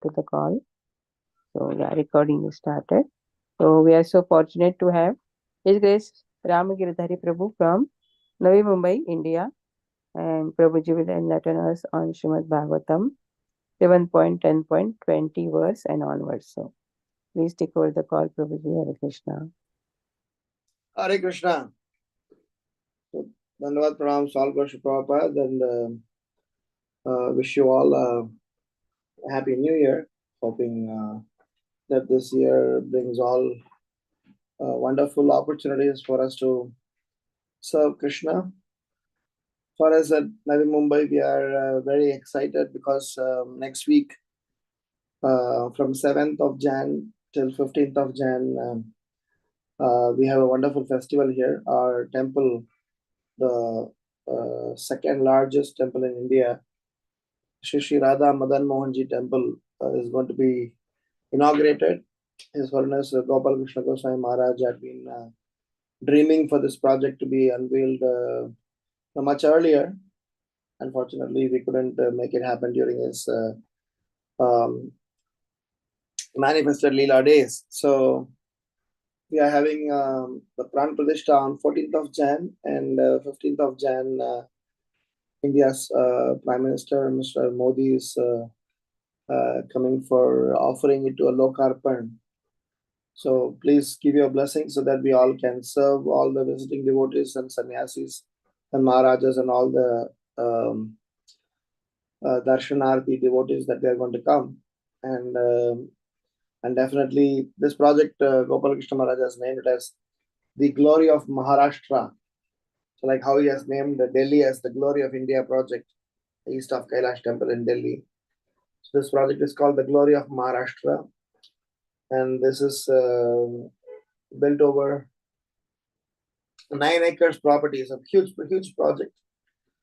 to the call. So the recording is started. So we are so fortunate to have His Grace Ramagiridhari Prabhu from Navi Mumbai, India, and Prabhuji will enlighten us on Srimad Bhagvatam 7.10.20 verse and onwards. So please take over the call, Prabhuji. Hare Krishna. Hare Krishna. So, Dhanavad Pranam, Salva Prabhupada, and wish you all a happy new year. Hoping that this year brings all wonderful opportunities for us to serve Krishna. For us at Navi Mumbai, we are very excited because next week, from 7th of Jan till 15th of Jan, we have a wonderful festival here. Our temple, the second largest temple in India, Shri Radha Madan Mohanji Temple, is going to be inaugurated. His Holiness Gopal Krishna Goswami Maharaj had been dreaming for this project to be unveiled much earlier. Unfortunately, we couldn't make it happen during his manifested Leela days. So we are having the Pran Pradishta on 14th of Jan and 15th of Jan. India's Prime Minister, Mr. Modi, is coming for offering it to a Lokarpan. So please give your blessing so that we all can serve all the visiting devotees and sannyasis and Maharajas and all the Darshanarthi devotees that they are going to come. And definitely this project, Gopal Krishna Maharaj has named it as the Glory of Maharashtra. So like how he has named Delhi as the Glory of India project, east of Kailash Temple in Delhi. So this project is called the Glory of Maharashtra. And this is built over 9 acres property. It's a huge project.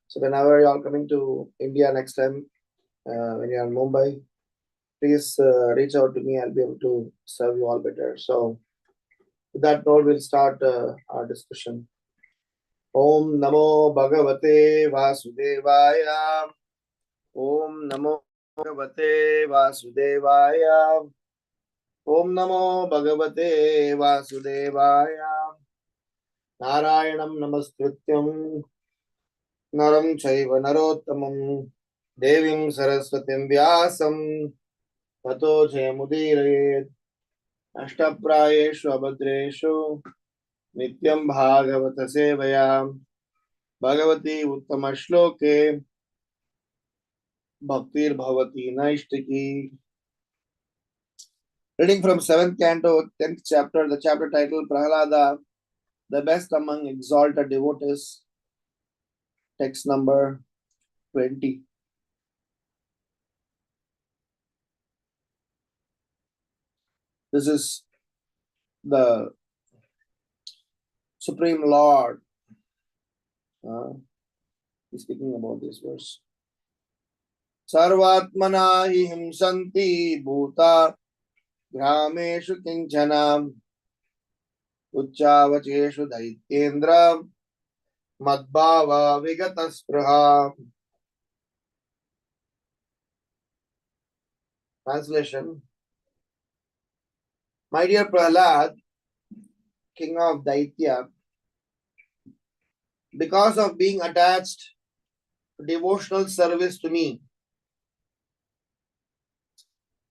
So whenever you are coming to India next time, when you are in Mumbai, please reach out to me. I'll be able to serve you all better. So with that note, we'll start our discussion. Om Namo Bhagavate Vasudevaya. Om Namo Bhagavate Vasudevaya. Om Namo Bhagavate Vasudevaya. Narayanam Namaskrityam Naram Chaiva Narottamam Devim Saraswatim Vyasam Tato Jayamudire Ashtaprayeshu Abhadreshu Nityam Bhagavata Sevaya Bhagavati Uttama Shloke Bhaktir Bhavati Naishtiki. Reading from 7th canto, 10th chapter, the chapter titled Prahalada, the best among exalted devotees. Text number 20. This is the Supreme Lord. He's speaking about this verse. Sarvatmana hi himsanti bhuta grameshu kinchanam ucchavacheshu daityendra madbhava vigataspruha. Translation. My dear Prahlad, king of Daitya, because of being attached to devotional service to me,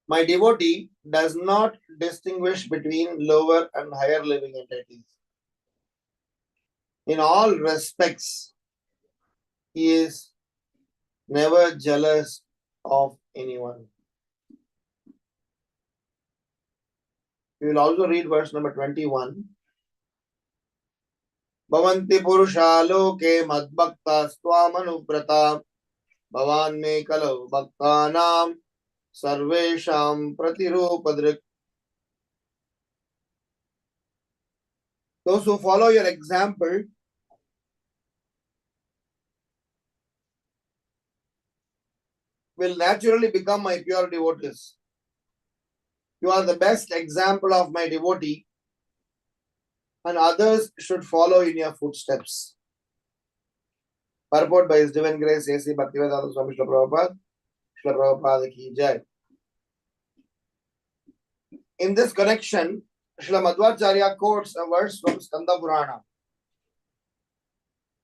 my devotee does not distinguish between lower and higher living entities. In all respects, he is never jealous of anyone. We will also read verse number 21. Bhavanti purusha loke madbhakta swamanubrata bhavan me kalau bhaktanam sarvesham pratirupadrik. Those who follow your example will naturally become my pure devotees. You are the best example of my devotee, and others should follow in your footsteps. Purport by His Divine Grace A.C. Bhaktivedanta Swami Srila Prabhupada. Srila Prabhupada ki jai. In this connection, Srila Madhvacharya quotes a verse from Skanda Purana.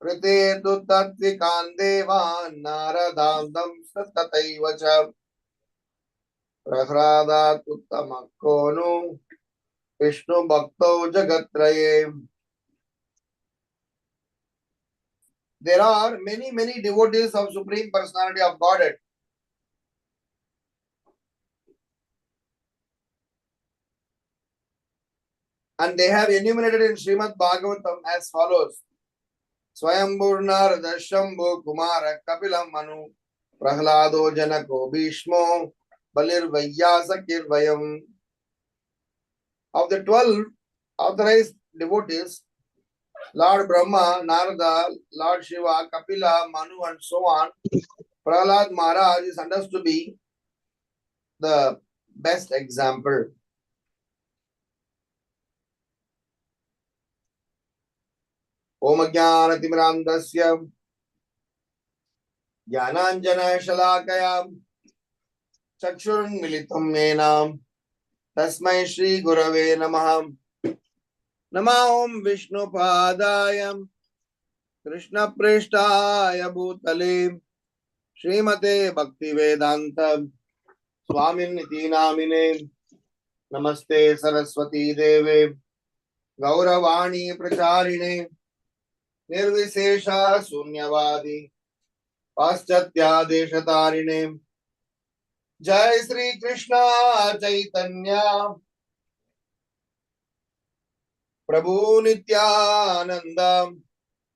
Rite tu tattvikan devan naradandam satataivacha prahrada uttamakkonu Vishnu bhakto jagatraye. There are many devotees of Supreme Personality of Godhead. And they have enumerated in Srimad Bhagavatam as follows. Swayambur Shambhu Kumara Kapilam Manu Prahlado Janako Bhishmo Balir Vayyasa Kirvayam. Of the 12 authorized devotees, Lord Brahma, Narada, Lord Shiva, Kapila, Manu and so on, Prahlad Maharaj is understood to be the best example. Om Jnana Timirandasya Jnananjana Shalakaya Chakshurun Militam Menam Tasmai Shri Gurave Namah. Nama Om Vishnu Padayam Krishna Preshtaya Bhutale Srimate Bhakti Vedanta Swamin Niti Namine Namaste Saraswati Deve Gauravani Pracharine Nirvisesha Sunyavadi Paschatya Deshatarine Jai Sri Krishna Chaitanya Prabhu Nityananda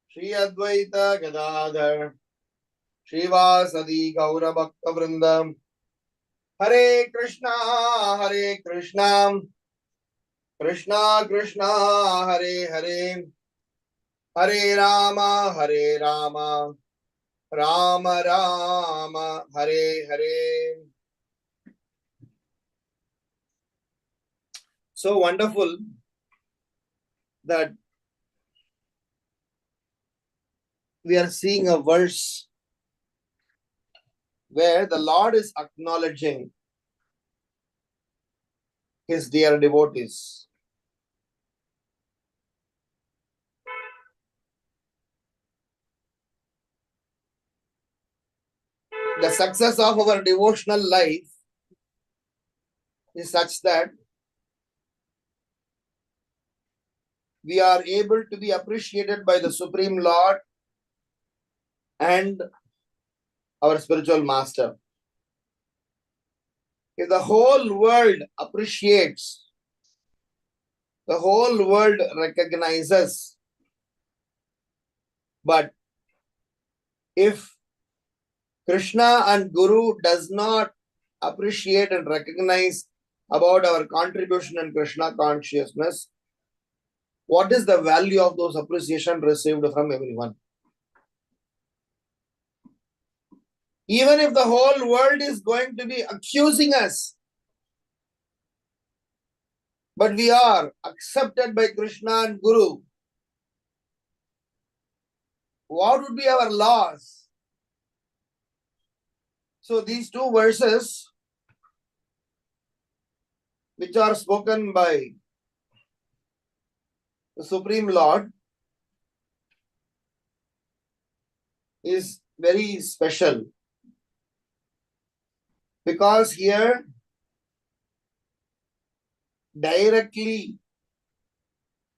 Shri Advaita Gadadhar Shivasadi Gaura Bhakta Vrindam Hare Krishna Krishna Krishna Hare Hare Hare Rama Rama Rama Hare Hare. So wonderful that we are seeing a verse where the Lord is acknowledging his dear devotees. The success of our devotional life is such that we are able to be appreciated by the Supreme Lord and our spiritual master. If the whole world appreciates, the whole world recognizes, but if Krishna and Guru does not appreciate and recognize about our contribution in Krishna consciousness, what is the value of those appreciation received from everyone? Even if the whole world is going to be accusing us, but we are accepted by Krishna and Guru, what would be our loss? So these two verses, which are spoken by the Supreme Lord, is very special. Because here, directly,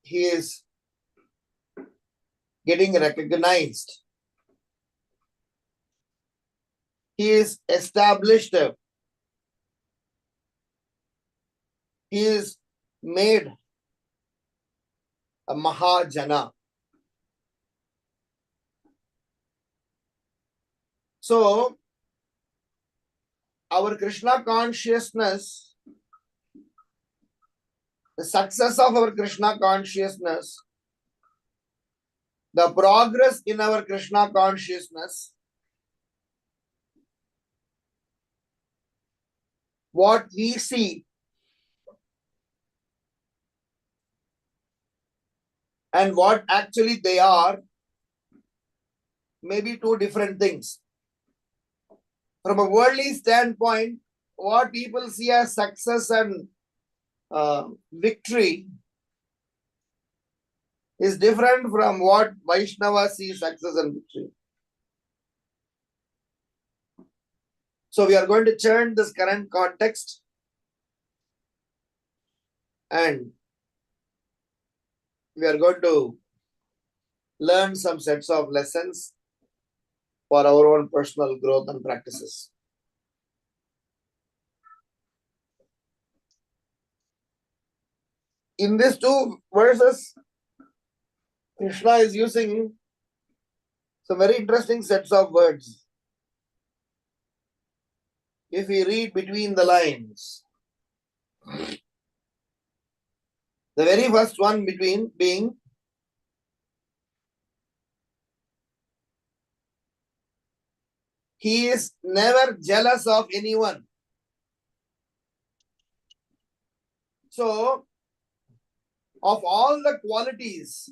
he is getting recognized. He is established. He is made a Mahajana. So, our Krishna consciousness, the success of our Krishna consciousness, the progress in our Krishna consciousness, what we see and what actually they are, may be two different things. From a worldly standpoint, what people see as success and victory is different from what Vaishnava sees success and victory. So we are going to chant this current context and we are going to learn some sets of lessons for our own personal growth and practices. In these two verses, Krishna is using some very interesting sets of words. If we read between the lines, the very first one between being he is never jealous of anyone. So, of all the qualities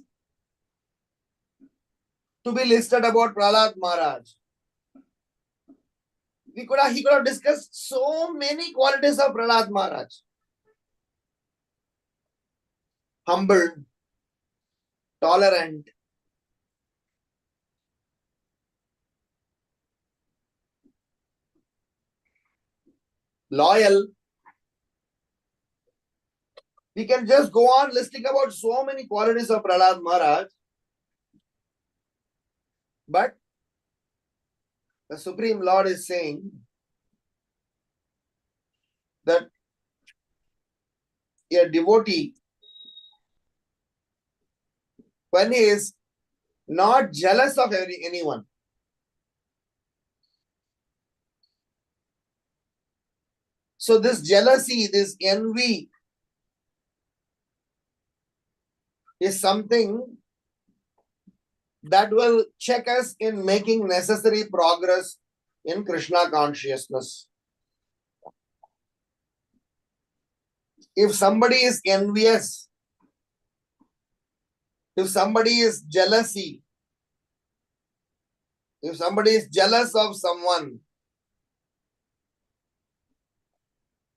to be listed about Prahlad Maharaj, he could have discussed so many qualities of Prahlad Maharaj. Humble, tolerant, loyal. We can just go on listing about so many qualities of Prahlad Maharaj. But the Supreme Lord is saying that a devotee, when he is not jealous of anyone, so this jealousy, this envy is something that will check us in making necessary progress in Krishna consciousness. If somebody is envious, if somebody is jealousy, if somebody is jealous of someone,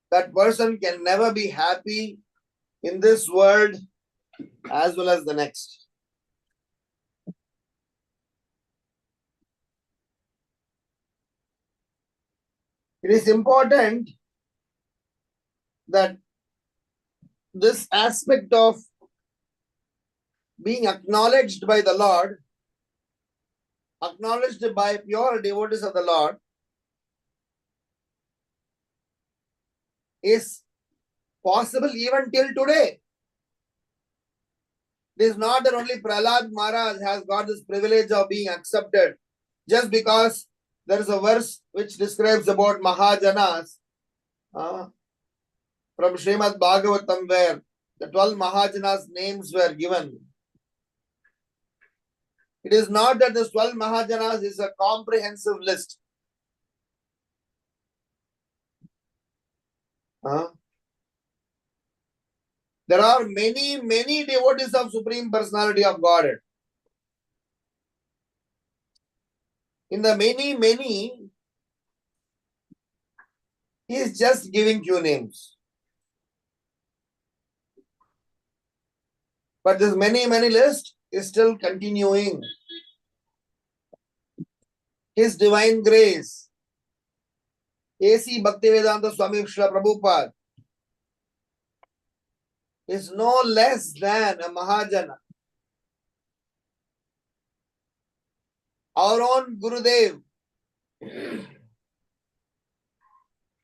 that person can never be happy in this world as well as the next. It is important that this aspect of being acknowledged by the Lord, acknowledged by pure devotees of the Lord, is possible even till today. It is not that only Prahlad Maharaj has got this privilege of being accepted just because there is a verse which describes about Mahajanas from Srimad Bhagvatam where the 12 Mahajanas names were given. It is not that this 12 Mahajanas is a comprehensive list. There are many, many devotees of Supreme Personality of Godhead. In the many, many, he is just giving few names. But this many, many list is still continuing. His divine grace, A.C. Bhaktivedanta Swami Srila Prabhupada, is no less than a Mahajana. Our own Gurudev,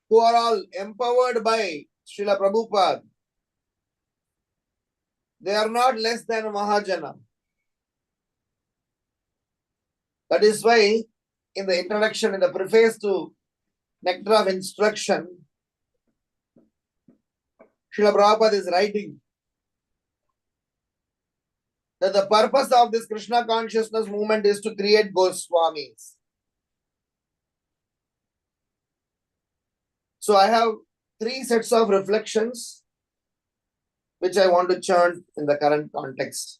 who are all empowered by Srila Prabhupada, they are not less than a Mahajana. That is why in the introduction, in the preface to Nectar of Instruction, Srila Prabhupada is writing that the purpose of this Krishna consciousness movement is to create Goswamis. So I have 3 sets of reflections which I want to chant in the current context.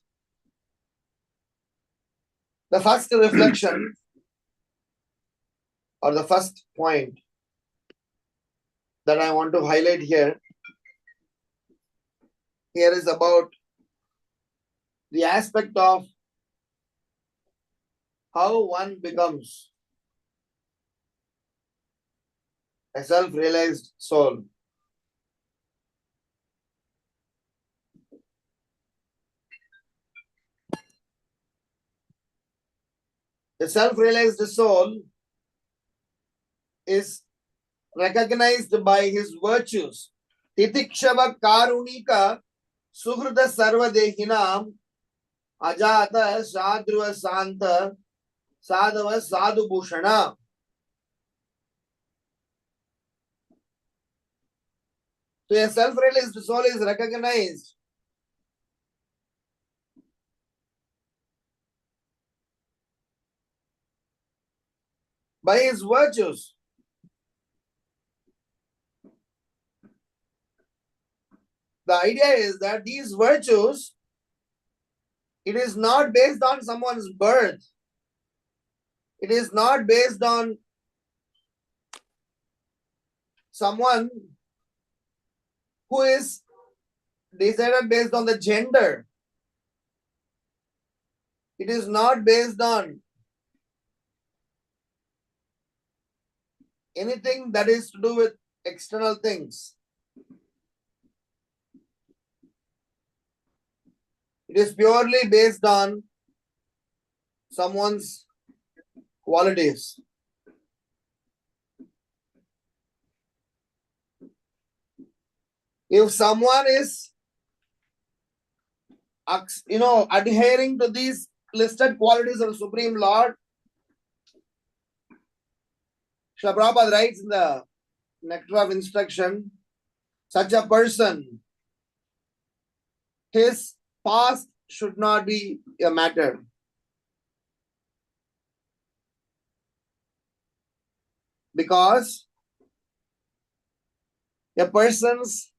The first reflection or the first point that I want to highlight here here is about the aspect of how one becomes a self-realized soul. The self-realized soul is recognized by his virtues. Titikshava karunika suhrida sarvadehinam ajata sadruva santa sadhava sadhu bhushana. So a self-realized soul is recognized by his virtues. The idea is that these virtues, it is not based on someone's birth. It is not based on someone who is decided based on the gender. It is not based on anything that is to do with external things. It is purely based on someone's qualities. If someone is, adhering to these listed qualities of the Supreme Lord, Srila Prabhupada writes in the Nectar of Instruction, such a person, his past should not be a matter. Because a person's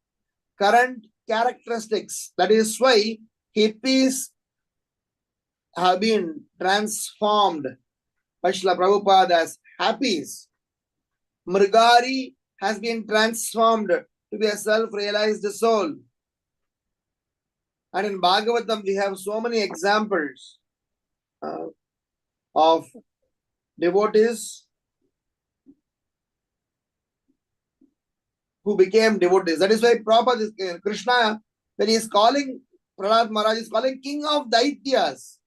current characteristics, that is why hippies have been transformed by Srila Prabhupada as happies. Mrigari has been transformed to be a self-realized soul. And in Bhagavatam, we have so many examples of devotees who became devotees. That is why Prabhupada, Krishna, when he is calling, Prahlad Maharaj is calling King of Daityas.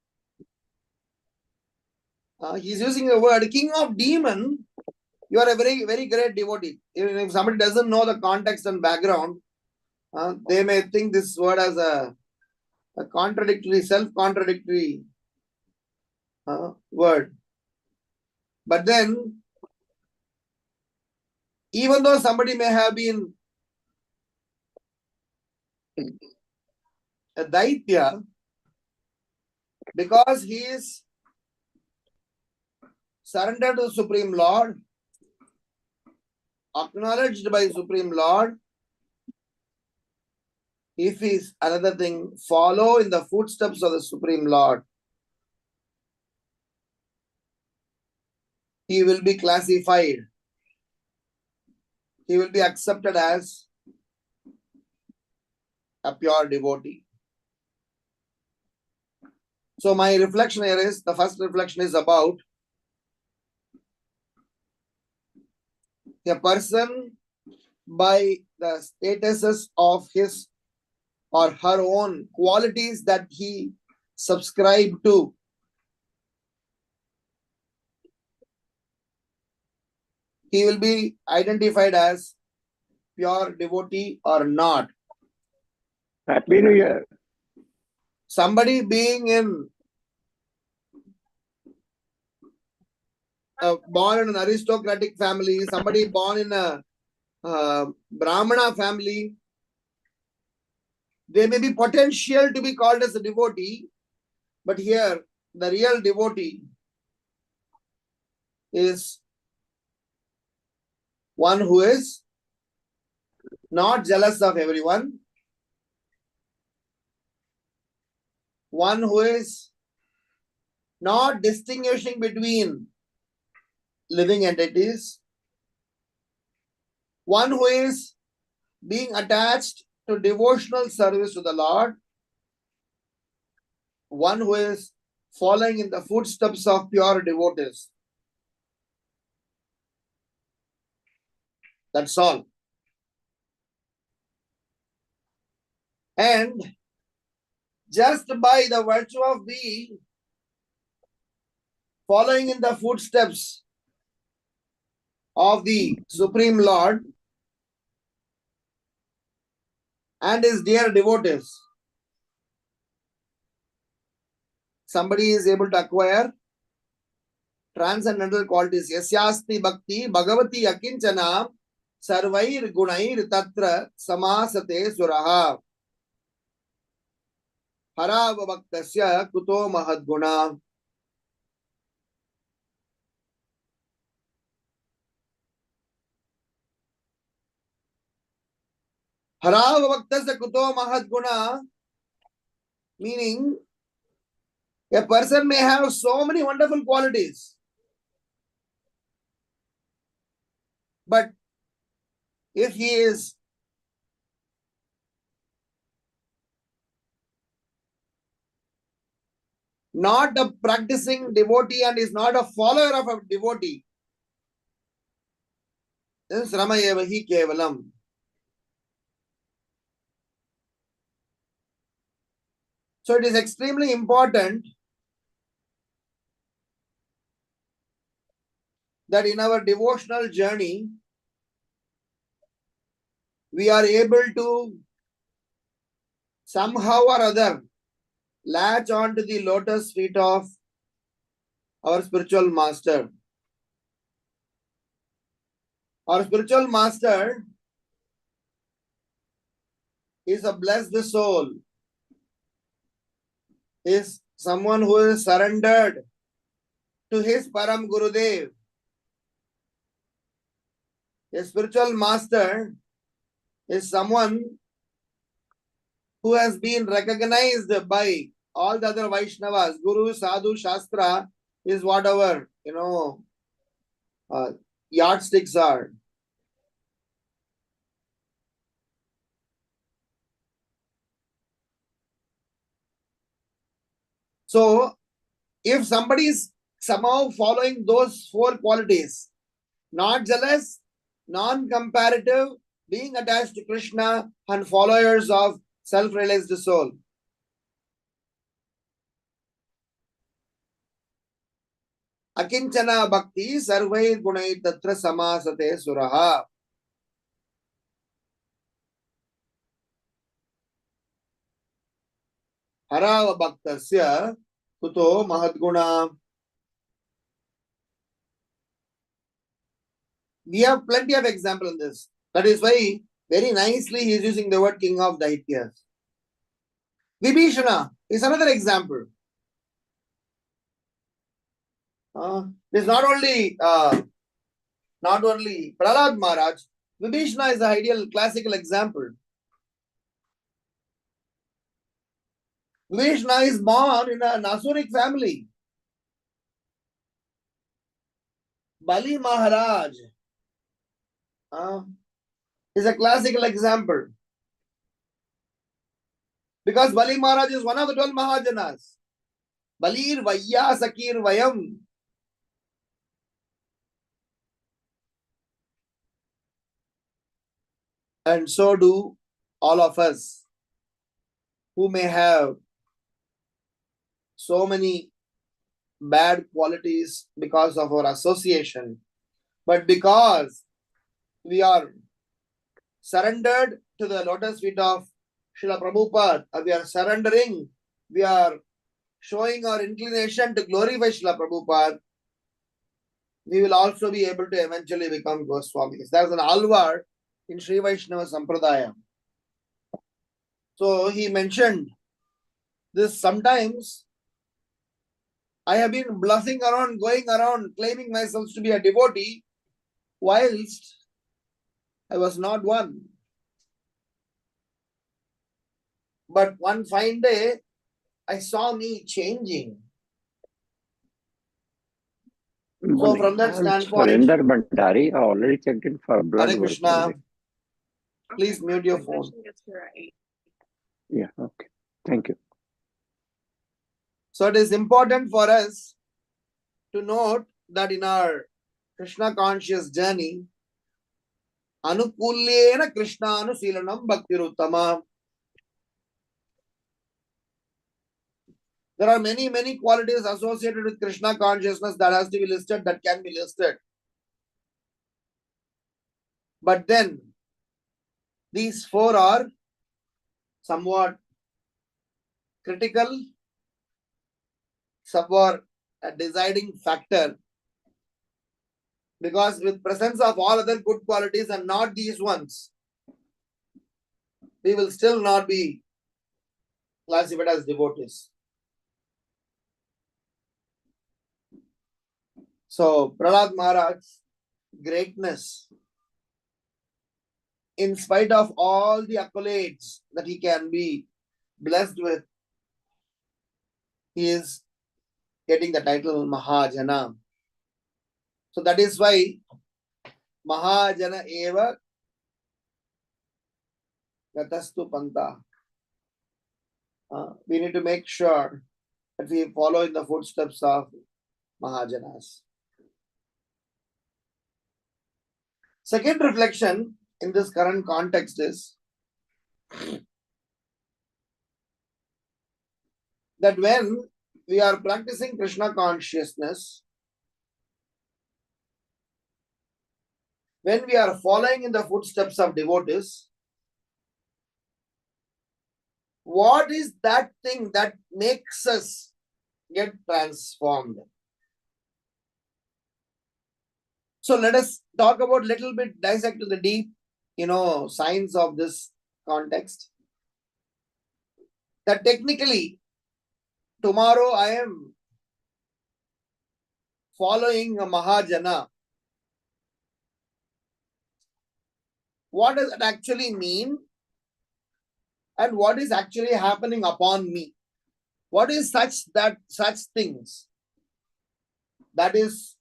He is using the word King of Demon. You are a very, very great devotee. Even if somebody doesn't know the context and background, they may think this word as a contradictory, self-contradictory word. But then, even though somebody may have been a Daitya, because he is surrendered to the Supreme Lord, acknowledged by Supreme Lord, if he is another thing, follow in the footsteps of the Supreme Lord, he will be classified. He will be accepted as a pure devotee. So my reflection here is, the first reflection is about a person by the statuses of his or her own qualities that he subscribed to. He will be identified as pure devotee or not. Happy New Year. Somebody being born in an aristocratic family, somebody born in a Brahmana family, they may be potential to be called as a devotee, but here the real devotee is one who is not jealous of everyone, one who is not distinguishing between living entities, one who is being attached to devotional service to the Lord, one who is following in the footsteps of pure devotees. That's all. And just by the virtue of being following in the footsteps of the Supreme Lord and his dear devotees, somebody is able to acquire transcendental qualities. Yasyasti bhakti bhagavati akinchana sarvair gunair tatra samasate suraha harava bhaktasya kuto mahadguna. Harava bhaktasya kuto mahadguna, meaning a person may have so many wonderful qualities, but if he is not a practicing devotee and is not a follower of a devotee, then sramayeva hi kevalam. So it is extremely important that in our devotional journey, we are able to somehow or other latch on to the lotus feet of our spiritual master. Our spiritual master is a blessed soul, is someone who is surrendered to his Param Gurudev. A spiritual master is someone who has been recognized by all the other Vaishnavas. Guru, Sadhu, Shastra is whatever, yardsticks are. So, if somebody is somehow following those four qualities, not jealous, non-comparative, being attached to Krishna, and followers of self-realized soul, akinchana bhakti sarvair gunai tatra samasate suraha. Harava bhaktasya kuto mahadguna. We have plenty of examples in this. That is why very nicely he is using the word king of Daityas. Vibhishana is another example. It is not only Prahlad Maharaj. Vibhishana is the ideal classical example. Vibhishana is born in an Asuric family. Bali Maharaj is a classical example. Because Bali Maharaj is one of the 12 Mahajanas. Balir Vaya Sakir Vayam. And so do all of us who may have so many bad qualities because of our association. But because we are surrendered to the lotus feet of Srila Prabhupada, we are surrendering, we are showing our inclination to glorify Srila Prabhupada, we will also be able to eventually become Goswamis. There is an alvar in Sri Vaishnava Sampradaya. So he mentioned this sometimes. I have been bluffing around, going around, claiming myself to be a devotee, whilst I was not one. But one fine day, I saw me changing. So from that standpoint, Surrender Bhandari, I already checked in for blood Hare work. Krishna. Please mute your phone. Yeah, okay. Thank you. So it is important for us to note that in our Krishna conscious journey, Anukulyena Krishna Anusilanam Bhaktiruttama. There are many qualities associated with Krishna consciousness that has to be listed, that can be listed. But then, these four are somewhat critical, somewhat a deciding factor, because with presence of all other good qualities and not these ones, we will still not be classified as devotees. So, Prahlad Maharaj's greatness, in spite of all the accolades that he can be blessed with, he is getting the title Mahajana. So that is why Mahajana eva gatastu panta. We need to make sure that we follow in the footsteps of Mahajanas. Second reflection in this current context is that when we are practicing Krishna consciousness, when we are following in the footsteps of devotees, what is that thing that makes us get transformed? So let us talk about little bit, dissect to the deep, science of this context. That technically, tomorrow I am following a Mahajana. What does it actually mean? And what is actually happening upon me? What is such things that is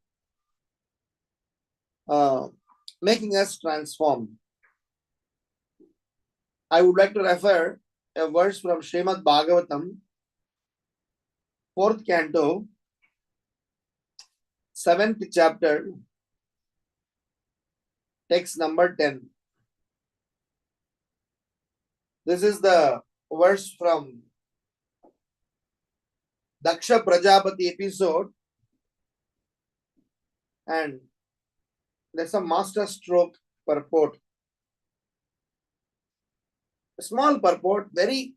making us transform? I would like to refer a verse from Srimad Bhagvatam, 4th canto, 7th chapter, text number 10. This is the verse from Daksha Prajapati episode, and there's a master stroke purport. A small purport, very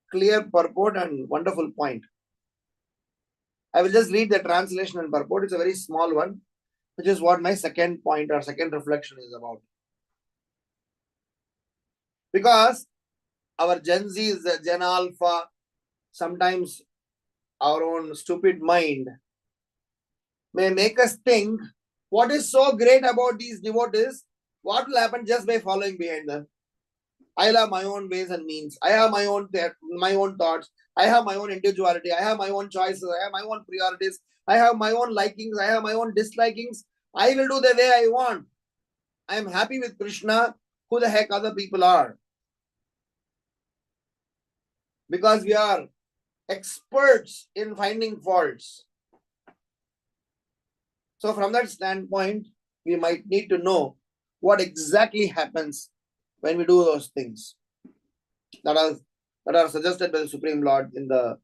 clear purport and wonderful point. I will just read the translation and purport. It's a very small one, which is what my second point or second reflection is about. Because our Gen Z, Gen Alpha, sometimes our own stupid mind may make us think, what is so great about these devotees? What will happen just by following behind them? I have my own ways and means. I have my own thoughts. I have my own individuality. I have my own choices. I have my own priorities. I have my own likings. I have my own dislikings. I will do the way I want. I am happy with Krishna. Who the heck other people are? Because we are experts in finding faults. So from that standpoint, we might need to know what exactly happens when we do those things that are suggested by the Supreme Lord in the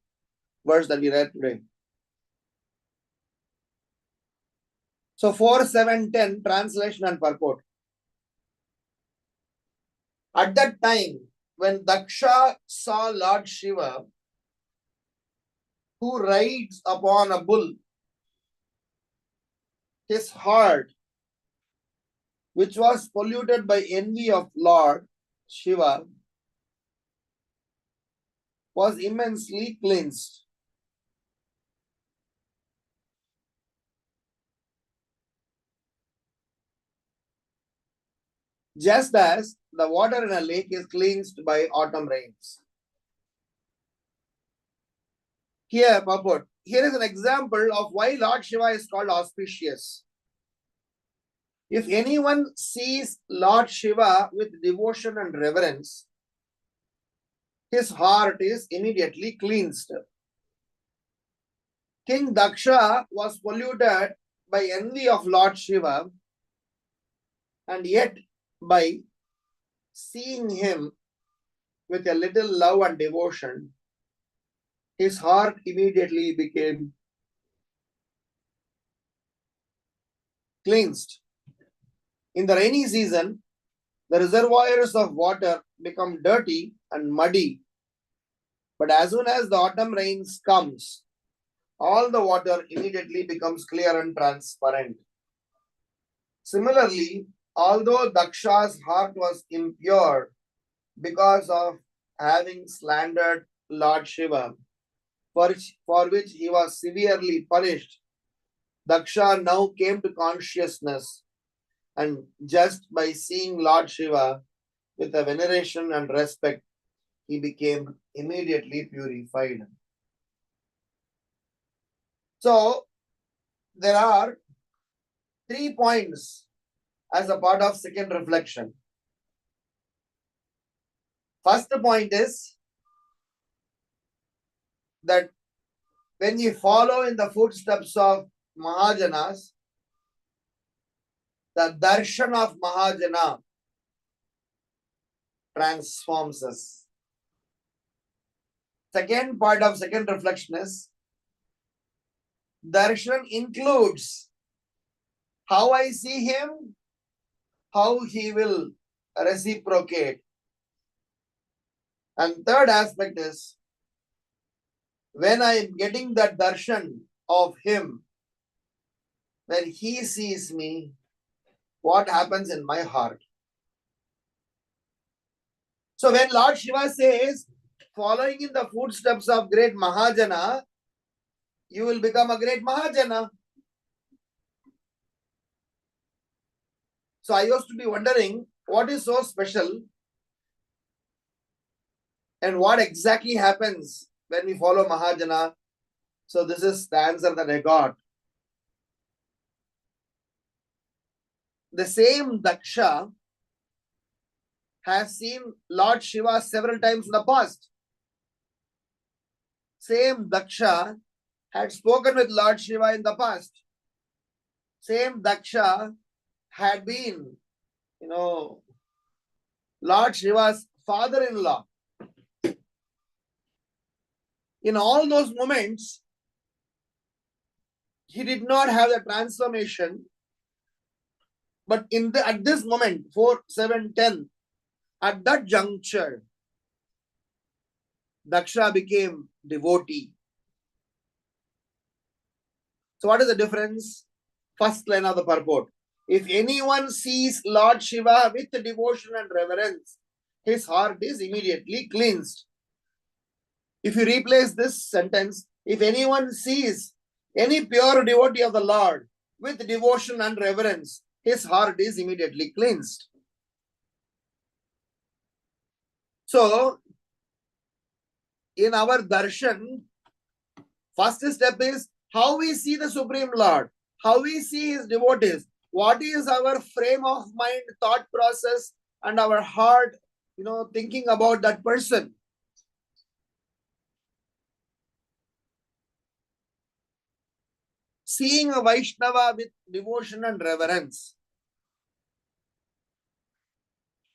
verse that we read today. So 4, 7, 10, translation and purport. At that time, when Daksha saw Lord Shiva, who rides upon a bull, his heart, which was polluted by envy of Lord Shiva, was immensely cleansed. Just as the water in a lake is cleansed by autumn rains. Here, purport. Here is an example of why Lord Shiva is called auspicious. If anyone sees Lord Shiva with devotion and reverence, his heart is immediately cleansed. King Daksha was polluted by envy of Lord Shiva, and yet by seeing him with a little love and devotion, his heart immediately became cleansed. In the rainy season, the reservoirs of water become dirty and muddy. But as soon as the autumn rains comes, all the water immediately becomes clear and transparent. Similarly, although Daksha's heart was impure because of having slandered Lord Shiva, for which he was severely punished, Daksha now came to consciousness, and just by seeing Lord Shiva with a veneration and respect, he became immediately purified. So, there are 3 points as a part of second reflection. First point is that when you follow in the footsteps of Mahajanas, the darshan of Mahajana transforms us. Second part of second reflection is darshan includes how I see him, how he will reciprocate. And third aspect is when I am getting that darshan of him, when he sees me, what happens in my heart? So when Lord Shiva says, following in the footsteps of great Mahajana, you will become a great Mahajana. So I used to be wondering, what is so special and what exactly happens when we follow Mahajana? So this is the answer that I got. The same Daksha has seen Lord Shiva several times in the past. Same Daksha had spoken with Lord Shiva in the past. Same Daksha had been, Lord Shiva's father-in-law. In all those moments, he did not have the transformation. But at this moment, 4, 7, 10, at that juncture, Daksha became devotee. So what is the difference? First line of the purport. If anyone sees Lord Shiva with devotion and reverence, his heart is immediately cleansed. If you replace this sentence, if anyone sees any pure devotee of the Lord with devotion and reverence, his heart is immediately cleansed. So, in our darshan, first step is how we see the Supreme Lord, how we see his devotees, what is our frame of mind, thought process, and our heart, thinking about that person. Seeing a Vaishnava with devotion and reverence.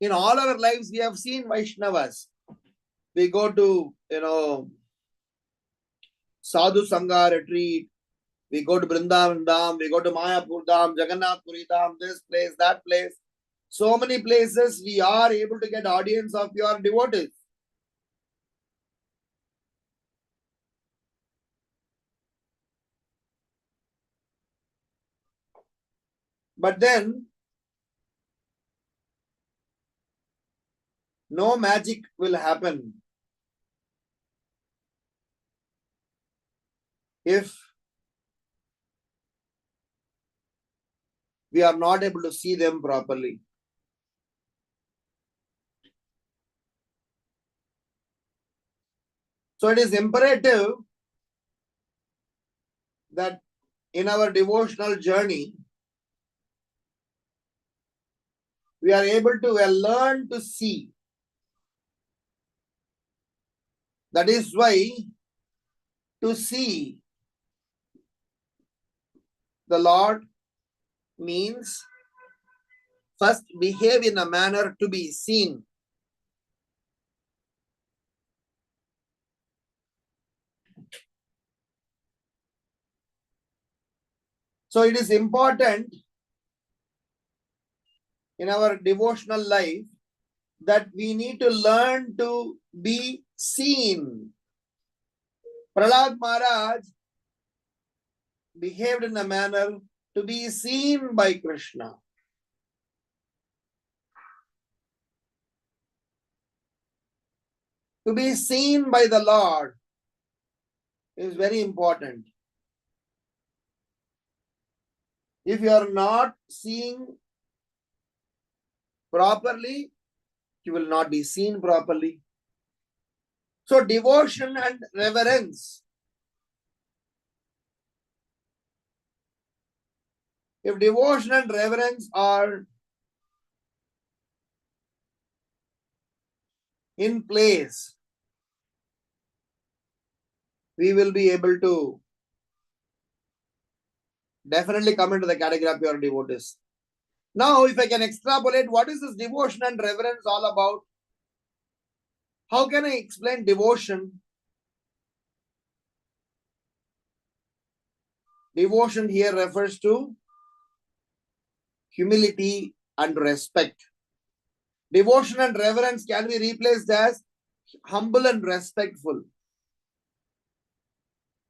In all our lives, we have seen Vaishnavas. We go to, Sadhu Sangha retreat. We go to Vrindavan Dham. We go to Mayapur Dham, Jagannath Puri Dham, this place, that place. So many places we are able to get audience of pure devotees. But then, no magic will happen if we are not able to see them properly. So it is imperative that in our devotional journey, we are able to learn to see. That is why to see the Lord means first behave in a manner to be seen. So it is important in our devotional life that we need to learn to be seen. Prahlad Maharaj behaved in a manner to be seen by Krishna. To be seen by the Lord is very important. If you are not seeing properly, you will not be seen properly. So devotion and reverence. If devotion and reverence are in place, we will be able to definitely come into the category of pure devotees. Now, if I can extrapolate, what is this devotion and reverence all about? How can I explain devotion? Devotion here refers to humility and respect. Devotion and reverence can be replaced as humble and respectful.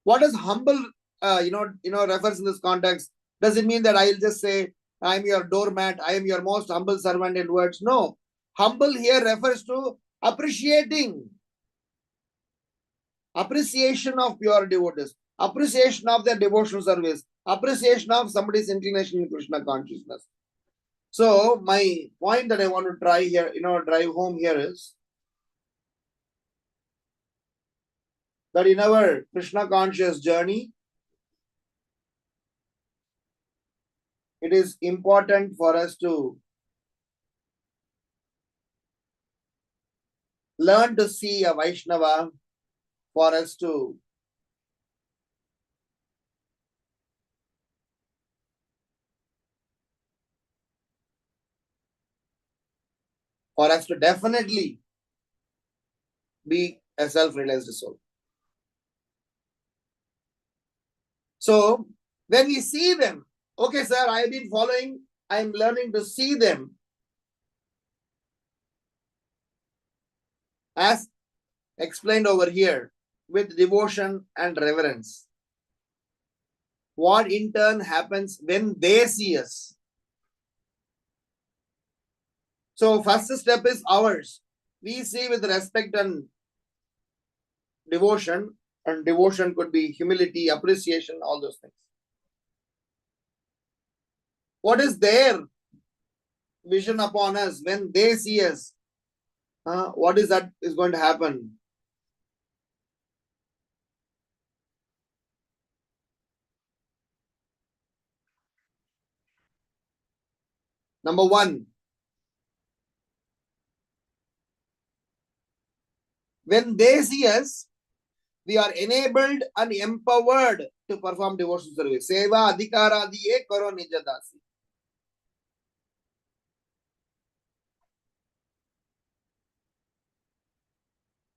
What does humble, refers in this context? Does it mean that I'll just say, I am your doormat, I am your most humble servant in words? No. Humble here refers to appreciation of pure devotees, appreciation of their devotional service, appreciation of somebody's inclination in Krishna consciousness. So my point that I want to try here, drive home here is that in our Krishna conscious journey, it is important for us to learn to see a Vaishnava, for us to definitely be a self-realized soul. So when we see them, okay, sir, I have been following, I am learning to see them as explained over here with devotion and reverence. What in turn happens when they see us? So first step is ours. We see with respect and devotion could be humility, appreciation, all those things. What is their vision upon us when they see us? What is that is going to happen? Number one, when they see us, we are enabled and empowered to perform devotional service. Seva adhikara diye karo nija dasi.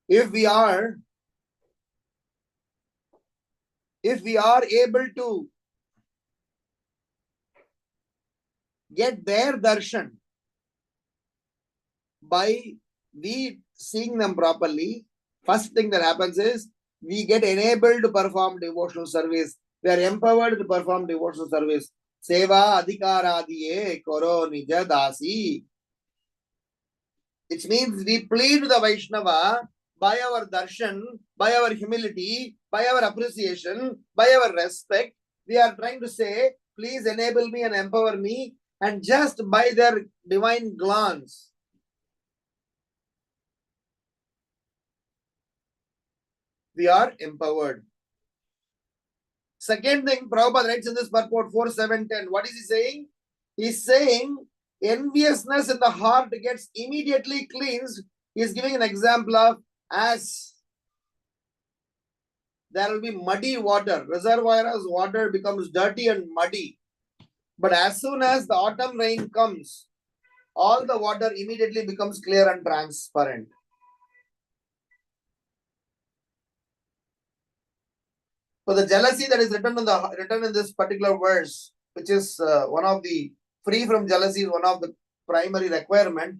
If we are able to get their darshan by we seeing them properly, first thing that happens is we get enabled to perform devotional service. We are empowered to perform devotional service. Seva adhikara diye karo nija dasi. Which means we plead to the Vaishnava by our darshan, by our humility, by our appreciation, by our respect. We are trying to say, please enable me and empower me, and just by their divine glance, we are empowered. Second thing, Prabhupada writes in this purport 4.7.10. What is he saying? He's saying, enviousness in the heart gets immediately cleansed. He is giving an example of as there will be muddy water. Reservoirs water becomes dirty and muddy. But as soon as the autumn rain comes, all the water immediately becomes clear and transparent. So the jealousy that is written in this particular verse, which is one of the free from jealousy is one of the primary requirement,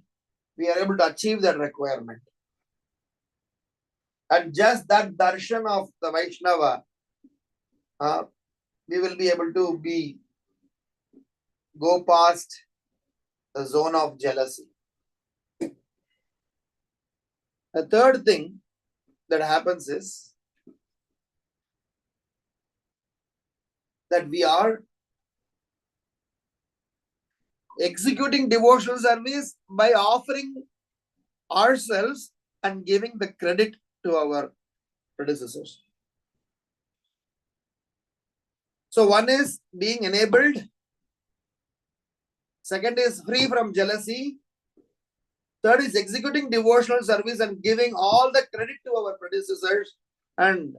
we are able to achieve that requirement. And just that darshan of the Vaishnava, we will be able to go past the zone of jealousy. The third thing that happens is that we are executing devotional service by offering ourselves and giving the credit to our predecessors. So one is being enabled. Second is free from jealousy. Third is executing devotional service and giving all the credit to our predecessors and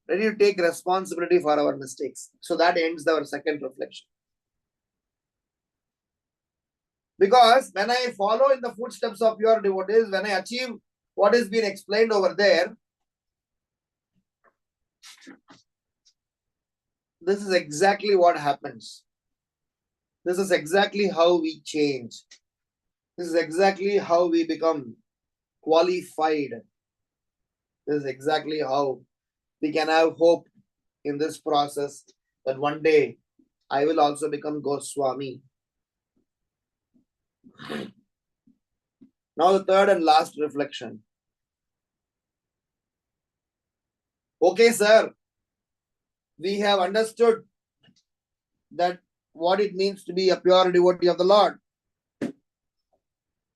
ready to take responsibility for our mistakes. So that ends our second reflection. Because when I follow in the footsteps of pure devotees, when I achieve what is being explained over there, this is exactly what happens. This is exactly how we change. This is exactly how we become qualified. This is exactly how we can have hope in this process that one day I will also become Goswami. Now the third and last reflection. Okay, sir, we have understood that what it means to be a pure devotee of the Lord.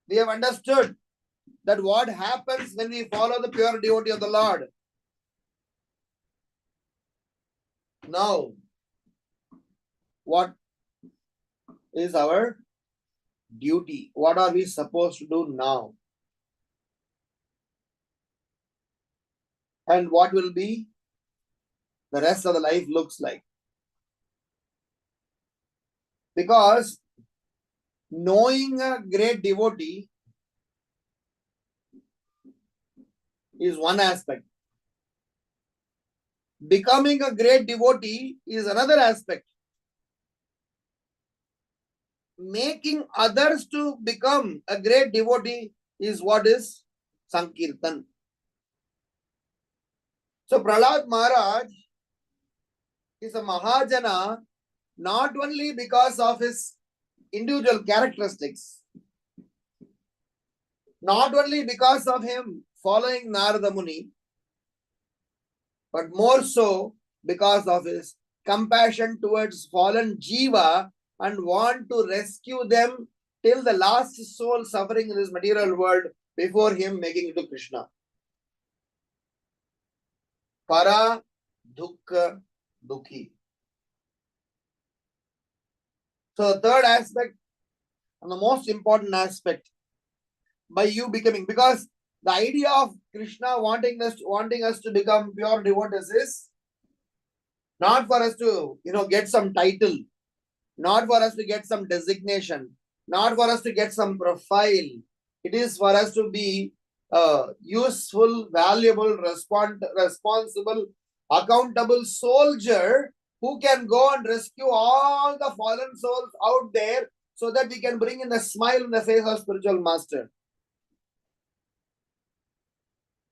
We have understood that what happens when we follow the pure devotee of the Lord. Now, what is our duty? What are we supposed to do now? And what will be the rest of the life looks like? Because knowing a great devotee is one aspect. Becoming a great devotee is another aspect. Making others to become a great devotee is what is Sankirtan. So Prahlad Maharaj is a Mahajana not only because of his individual characteristics, not only because of him following Narada Muni, but more so because of his compassion towards fallen Jiva and want to rescue them till the last soul suffering in this material world before him making it to Krishna. Para dukkha dukhi. So the third aspect and the most important aspect by you becoming, because the idea of Krishna wanting us to become pure devotees is not for us to get some title, not for us to get some designation, not for us to get some profile. It is for us to be a useful, valuable, responsible, accountable soldier who can go and rescue all the fallen souls out there so that we can bring in a smile in the face of spiritual master.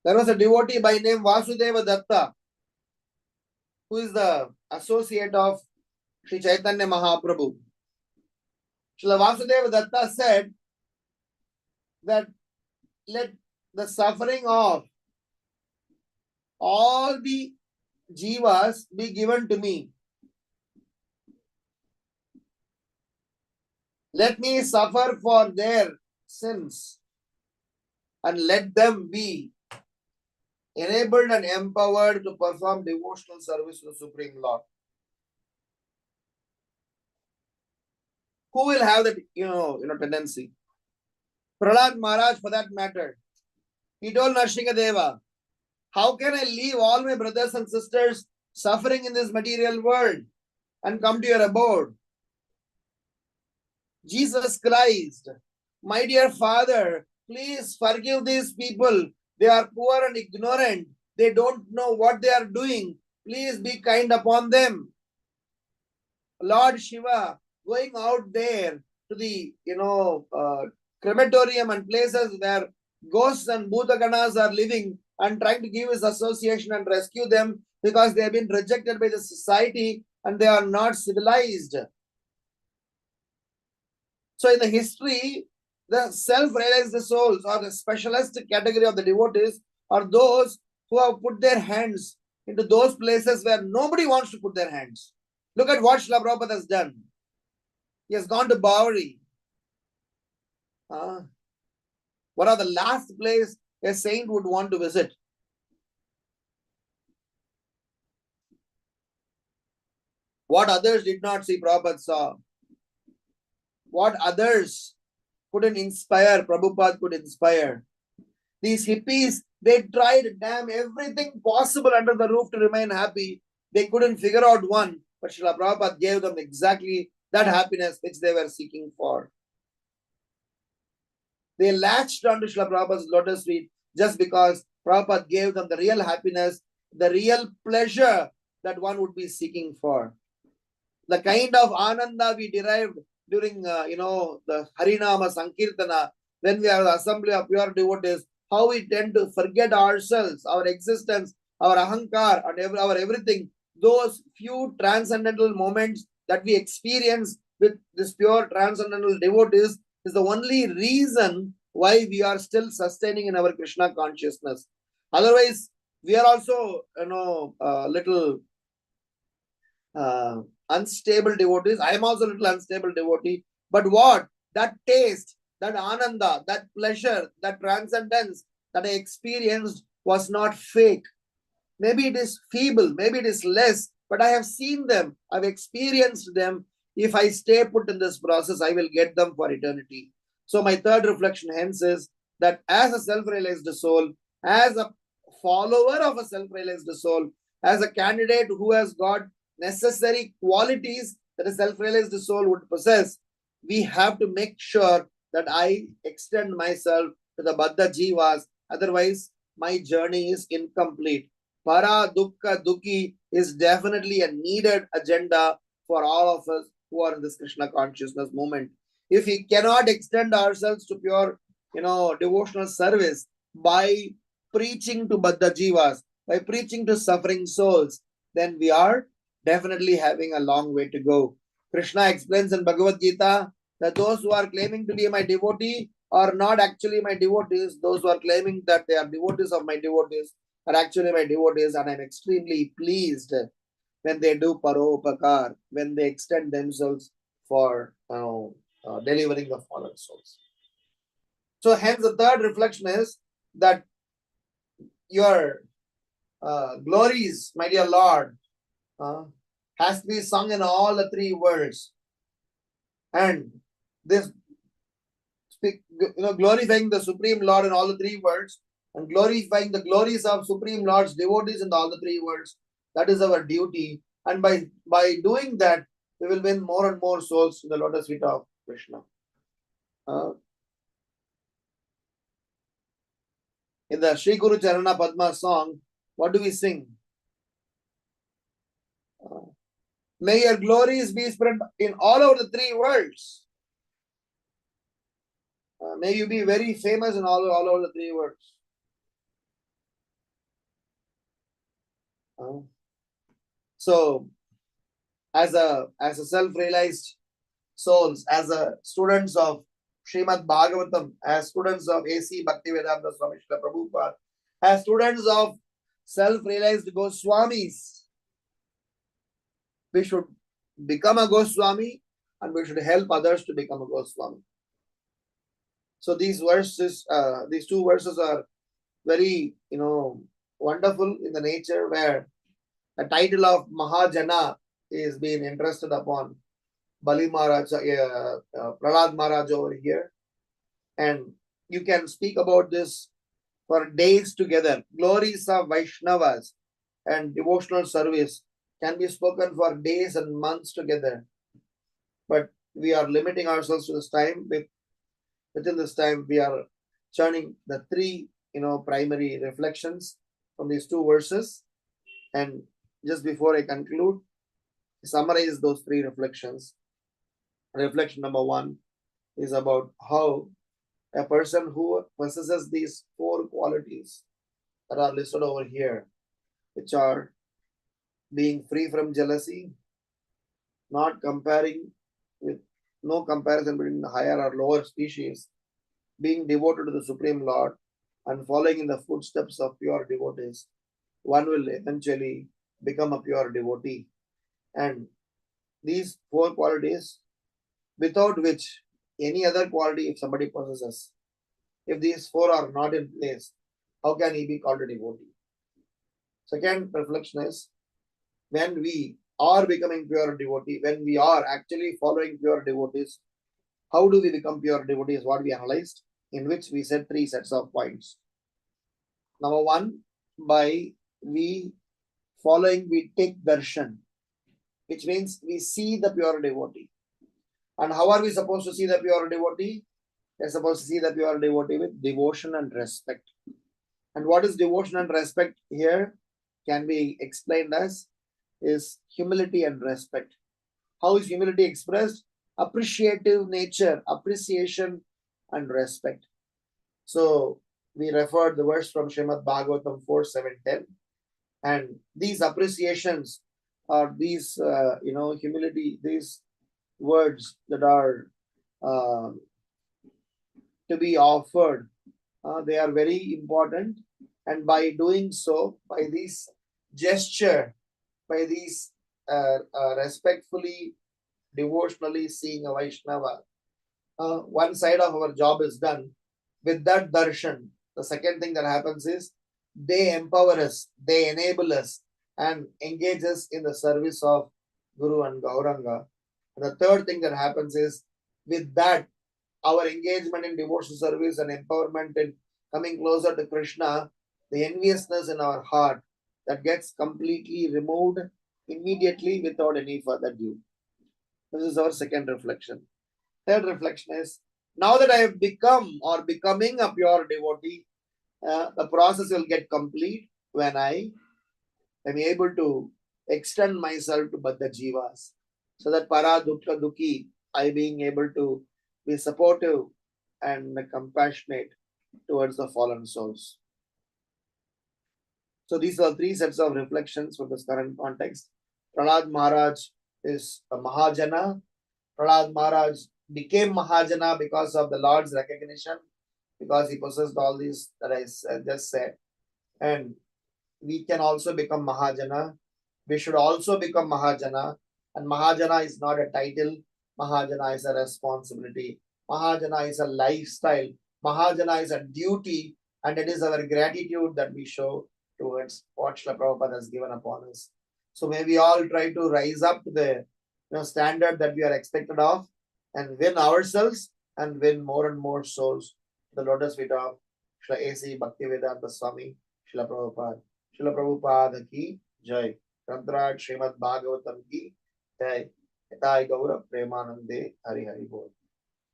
There was a devotee by name Vasudeva Datta, who is the associate of Sri Chaitanya Mahaprabhu. Srila Vasudeva Datta said that let the suffering of all the jivas be given to me. Let me suffer for their sins and let them be enabled and empowered to perform devotional service to the Supreme Lord. Who will have that, tendency? Prahlad Maharaj, for that matter, he told Narshingadeva, how can I leave all my brothers and sisters suffering in this material world and come to your abode? Jesus Christ, my dear Father, please forgive these people. They are poor and ignorant. They don't know what they are doing. Please be kind upon them. Lord Shiva, going out there to the, crematorium and places where ghosts and bhutaganas are living and trying to give his association and rescue them because they have been rejected by the society and they are not civilized. So in the history, the self-realized souls or the specialist category of the devotees are those who have put their hands into those places where nobody wants to put their hands. Look at what Srila Prabhupada has done. He has gone to Bowery. What are the last place a saint would want to visit? What others did not see, Prabhupada saw. What others couldn't inspire, Prabhupada could inspire. These hippies, they tried damn everything possible under the roof to remain happy. They couldn't figure out one, but Srila Prabhupada gave them exactly that happiness which they were seeking for. They latched onto Srila Prabhupada's lotus feet just because Prabhupada gave them the real happiness, the real pleasure that one would be seeking for. The kind of ananda we derived during, the Harinama Sankirtana, when we are the assembly of pure devotees, how we tend to forget ourselves, our existence, our ahankar, and our everything. Those few transcendental moments that we experience with this pure transcendental devotees is the only reason why we are still sustaining in our Krishna consciousness. Otherwise, we are also, little unstable devotees. I am also a little unstable devotee. But what? That taste, that ananda, that pleasure, that transcendence that I experienced was not fake. Maybe it is feeble, maybe it is less, but I have seen them, I've experienced them. If I stay put in this process, I will get them for eternity. So my third reflection hence is that as a self-realized soul, as a follower of a self-realized soul, as a candidate who has got necessary qualities that a self-realized soul would possess, we have to make sure that I extend myself to the Baddha Jivas. Otherwise, my journey is incomplete. Para Dukkha Dukhi is definitely a needed agenda for all of us who are in this Krishna consciousness movement. If we cannot extend ourselves to pure, devotional service by preaching to Baddha Jivas, by preaching to suffering souls, then we are definitely having a long way to go. Krishna explains in Bhagavad Gita that those who are claiming to be my devotee are not actually my devotees. Those who are claiming that they are devotees of my devotees are actually my devotees, and I'm extremely pleased when they do paropakar, when they extend themselves for delivering the fallen souls. So hence the third reflection is that your glories, my dear Lord, has to be sung in all the three worlds. And this glorifying the Supreme Lord in all the three worlds and glorifying the glories of Supreme Lord's devotees in all the three worlds. That is our duty. And by doing that, we will win more and more souls to the lotus feet of Krishna. In the Sri Guru Charana Padma song, what do we sing? May your glories be spread in all over the three worlds. May you be very famous in all over the three worlds. So, as a self-realized souls, as a students of Srimad Bhagavatam, as students of A.C. Bhaktivedanta Swami Srila Prabhupada, as students of self-realized Goswamis, we should become a Goswami and we should help others to become a Goswami. So these verses, these two verses are very, wonderful in the nature where the title of Mahajana is being interested upon. Bali Maharaj, Prahlad Maharaj over here. And you can speak about this for days together. Glories of Vaishnavas and devotional service can be spoken for days and months together. But we are limiting ourselves to this time. Within this time, we are churning the three, primary reflections from these two verses. And just before I conclude, summarize those three reflections. Reflection number one is about how a person who possesses these four qualities that are listed over here, which are being free from jealousy, not comparing with no comparison between the higher or lower species, being devoted to the Supreme Lord, and following in the footsteps of pure devotees, one will eventually become a pure devotee. And these four qualities, without which any other quality, if somebody possesses, if these four are not in place, how can he be called a devotee? Second reflection is, when we are becoming pure devotee, when we are actually following pure devotees, how do we become pure devotees? What we analyzed, in which we said three sets of points. Number one, by we take darshan, which means we see the pure devotee. And how are we supposed to see the pure devotee? We are supposed to see the pure devotee with devotion and respect. And what is devotion and respect here can be explained as is humility and respect. How is humility expressed? Appreciative nature, appreciation and respect. So we referred the verse from Srimad Bhagvatam 4:7-10, and these appreciations are these humility, these words that are to be offered. They are very important, and by doing so, by this gesture, by these respectfully, devotionally seeing a Vaishnava, one side of our job is done. With that darshan, the second thing that happens is they empower us, they enable us, and engage us in the service of Guru and Gauranga. And the third thing that happens is, with that, our engagement in devotional service and empowerment in coming closer to Krishna, the enviousness in our heart that gets completely removed immediately without any further due. This is our second reflection. Third reflection is, now that I have become or becoming a pure devotee, the process will get complete when I am able to extend myself to Baddha Jivas. So that para dukkha dukhi, I being able to be supportive and compassionate towards the fallen souls. So these are three sets of reflections for this current context. Prahlad Maharaj is a Mahajana. Prahlad Maharaj became Mahajana because of the Lord's recognition, because he possessed all these that I just said. And we can also become Mahajana. We should also become Mahajana. And Mahajana is not a title. Mahajana is a responsibility. Mahajana is a lifestyle. Mahajana is a duty. And it is our gratitude that we show towards what Srila Prabhupada has given upon us. So may we all try to rise up to the standard that we are expected of, and win ourselves and win more and more souls to the lotus feet of Srila A.C. Bhaktivedanta Swami, Srila Prabhupada. Srila Prabhupada ki jai. Granthrat Srimad Bhagavatam ki jai. Hitai Gaura Premanande Hari Hari Bol.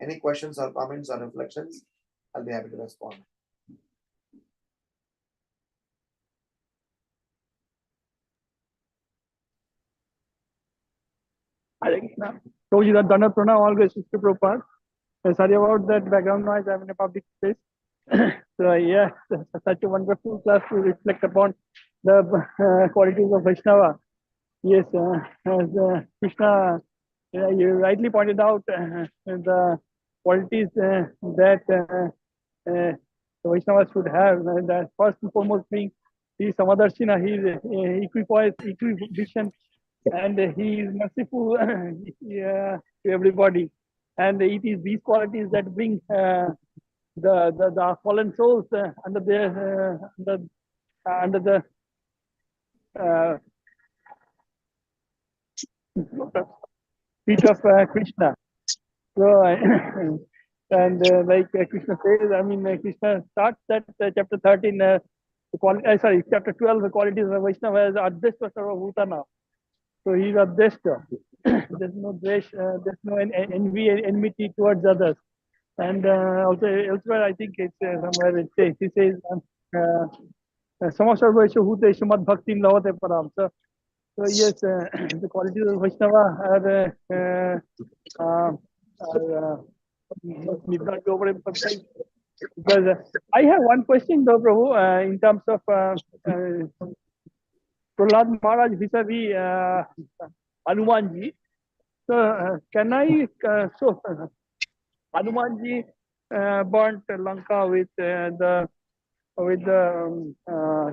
Any questions or comments or reflections? I'll be happy to respond. Hare Krishna. So you are Dana Prana, all grace to Prabhupada. Sorry about that background noise. I'm in a public space. So yeah, such a wonderful class to reflect upon the qualities of Vaishnava. Yes, as Krishna, you rightly pointed out the qualities that the Vaishnava should have. The first and foremost being he is Samadarshina, he is equipoise, equivision, and he is merciful to everybody. And it is these qualities that bring the fallen souls under the feet of Krishna. So, and like Krishna says, I mean, Krishna starts that chapter 13, chapter 12, the qualities of Vaishnava as Adhyastha Sarva Bhutana. So he's Adhyastha. There's no dresh, there's no envy, enmity towards others. And also elsewhere, I think it's somewhere he says, Samasarva Bhute Shamad Bhakti Lavate Param. So yes, the qualities of Vaishnava need not be overemphasized. Because I have one question though, Prabhu, in terms of Prahlad Maharaj vis-a-vis Hanumanji. So can I, Hanumanji burnt Lanka with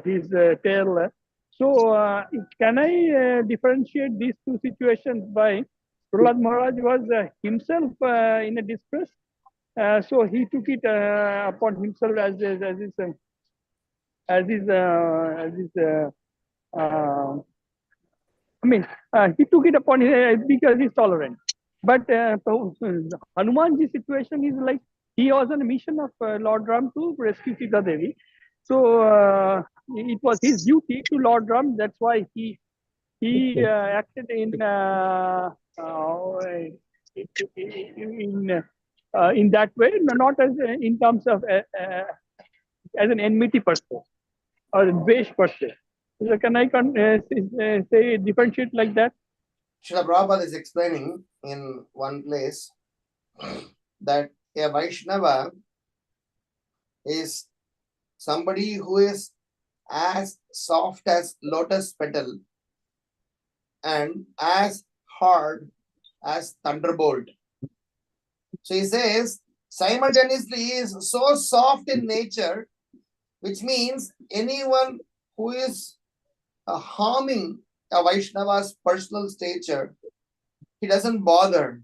his tail. So can I differentiate these two situations by Prahlad Maharaj was himself in a distress, so he took it upon himself as he took it upon because he's tolerant. But Hanumanji's situation is like he was on a mission of Lord Ram to rescue Sita Devi. So it was his duty to Lord Ram. That's why he acted in that way, not as in terms of as an enmity per se or dvesh per se. So can I say differentiate like that? Srila Prabhupada is explaining in one place that a Vaishnava is somebody who is as soft as lotus petal and as hard as thunderbolt. So he says simultaneously he is so soft in nature, which means anyone who is harming a Vaishnava's personal stature, he doesn't bother,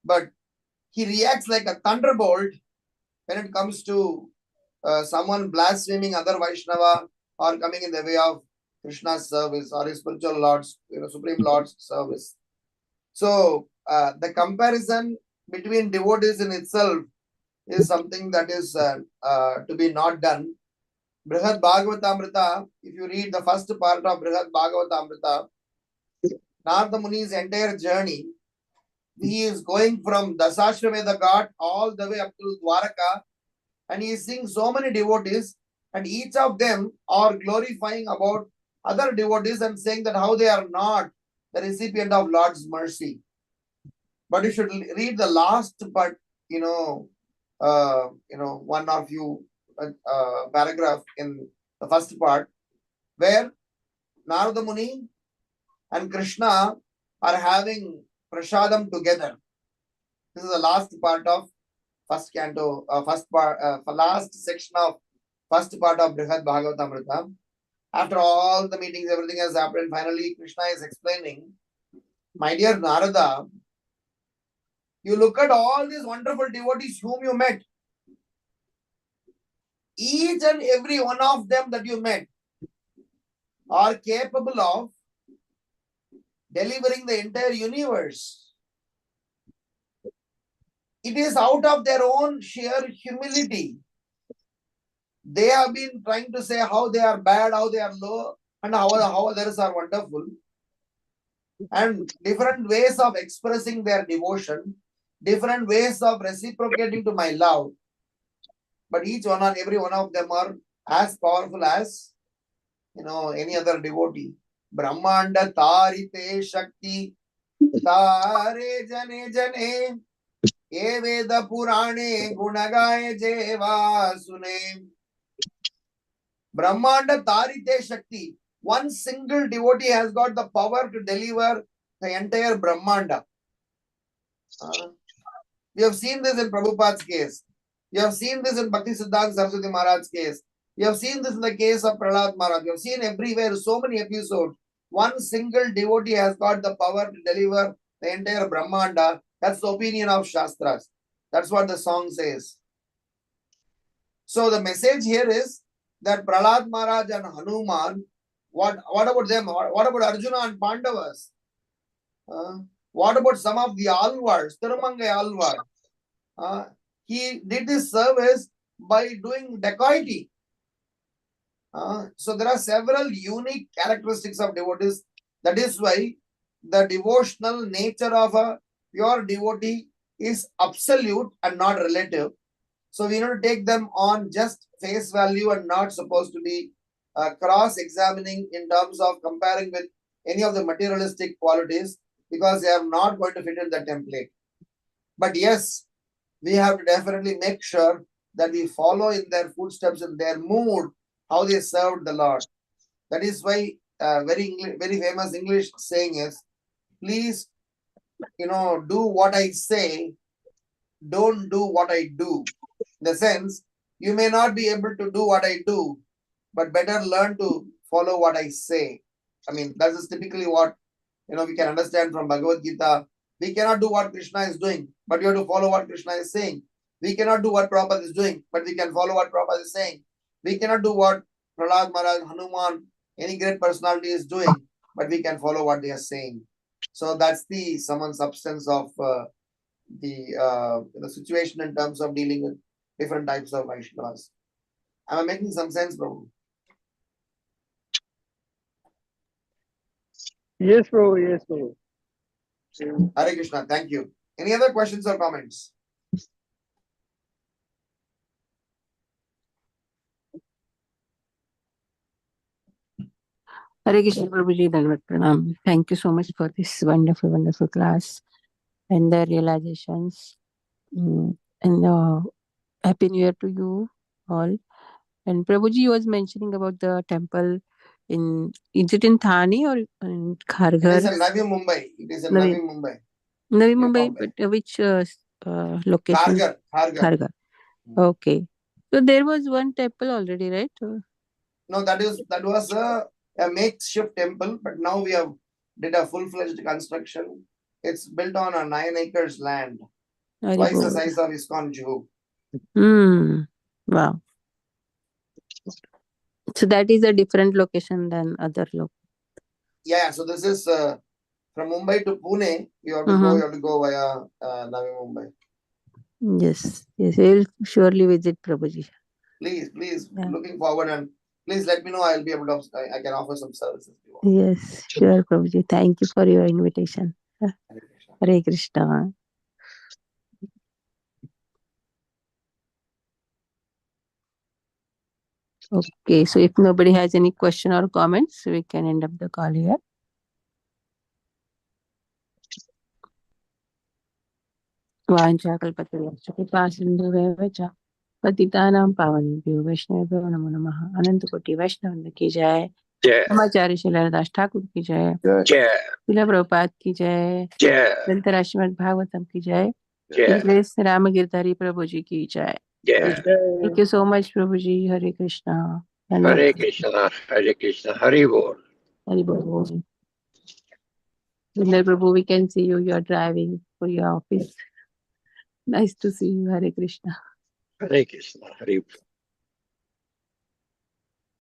but he reacts like a thunderbolt when it comes to someone blaspheming other Vaishnava or coming in the way of Krishna's service or his spiritual Lord's, Supreme Lord's service. So the comparison between devotees in itself is something that is to be not done. Brihad Bhagavatamrita, if you read the first part of Brihad Bhagavatamrita, Narada Muni's entire journey, he is going from Dasashrameda Ghat all the way up to Dwaraka, and he is seeing so many devotees, and each of them are glorifying about other devotees and saying that how they are not the recipient of Lord's mercy. But you should read the last part, one or few paragraph in the first part, where Narada Muni and Krishna are having prasadam together. This is the last part of first canto, last section of first part of Brihad Bhagavatamrita. After all the meetings, everything has happened. Finally, Krishna is explaining, my dear Narada, you look at all these wonderful devotees whom you met. Each and every one of them that you met are capable of delivering the entire universe. It is out of their own sheer humility. They have been trying to say how they are bad, how they are low, and how others are wonderful. And different ways of expressing their devotion, different ways of reciprocating to my love. But each one and every one of them are as powerful as any other devotee. Brahmanda tarite shakti tare jane jane ye veda purane gunagaye jeva sune. Brahmanda tarite shakti. One single devotee has got the power to deliver the entire Brahmanda. We have seen this in Prabhupada's case. You have seen this in Bhakti Siddhanta Saraswati Maharaj's case. You have seen this in the case of Prahlad Maharaj. You have seen everywhere so many episodes. One single devotee has got the power to deliver the entire Brahmanda. That's the opinion of Shastras. That's what the song says. So the message here is that Prahlad Maharaj and Hanuman, what about them? What about Arjuna and Pandavas? What about some of the Alvars, Thirumangai Alvar? He did this service by doing dacoity. So there are several unique characteristics of devotees. That is why the devotional nature of a pure devotee is absolute and not relative. So we need to take them on just face value and not supposed to be cross-examining in terms of comparing with any of the materialistic qualities, because they are not going to fit in the template. But yes, we have to definitely make sure that we follow in their footsteps, in their mood, how they served the Lord. That is why very famous English saying is, please, do what I say, don't do what I do. In the sense, you may not be able to do what I do, but better learn to follow what I say. I mean, that is typically what we can understand from Bhagavad Gita. We cannot do what Krishna is doing, but you have to follow what Krishna is saying. We cannot do what Prabhupada is doing, but we can follow what Prabhupada is saying. We cannot do what Prahlad Maharaj, Hanuman, any great personality is doing, but we can follow what they are saying. So that's the sum and substance of the situation in terms of dealing with different types of Vaishnavas. Am I making some sense, Prabhu? Yes, bro. Yes, bro. Hare Krishna, thank you. Any other questions or comments? Hare Krishna Prabhuji, Dandavat Pranam. Thank you so much for this wonderful, wonderful class and the realizations. And Happy New Year to you all. And Prabhuji was mentioning about the temple is it in Thane or in It is Kharghar? in Navi Mumbai. It is in Navi- Navi Mumbai. Navi Near Mumbai, Bombay. but which location? Kharghar. Kharghar. Okay. So there was one temple already, right? No, that was a makeshift temple, but now we have did a full-fledged construction. It's built on a 9 acres land, twice the size of ISKCON Juhu. Wow. So that is a different location than other location. Yeah, so this is from Mumbai to Pune. You have to go via Navi Mumbai. Yes, we'll surely visit Prabhuji. Please, Yeah. looking forward, and please let me know. I'll be able to. I can offer some services. Yes, sure, Prabhuji. Thank you for your invitation. Hare Krishna. Okay, so if nobody has any question or comments, we can end up the call here. वाञ्छाकल्पतरुश्च कृपासिन्धुरेव च पतितानां पावनेभ्यो वैष्णवेभ्यो नमो नमः। अनंत कोटि वैष्णव की जय। ब्रह्मचारी श्रीलहरदास ठाकुर की जय। श्रील प्रभुपाद की जय। ग्रंथराज श्रीमद् भागवतम की जय। ग्रेस राम गिरधारी प्रभु जी की जय। Thank you so much, Prabhuji. Hare Krishna. Hare Krishna, Hare Krishna, Hare Bol. Hare Bol. Sundar Prabhu, we can see you. You are driving for your office. Nice to see you. Hare Krishna. Hare Krishna, Hare Bol.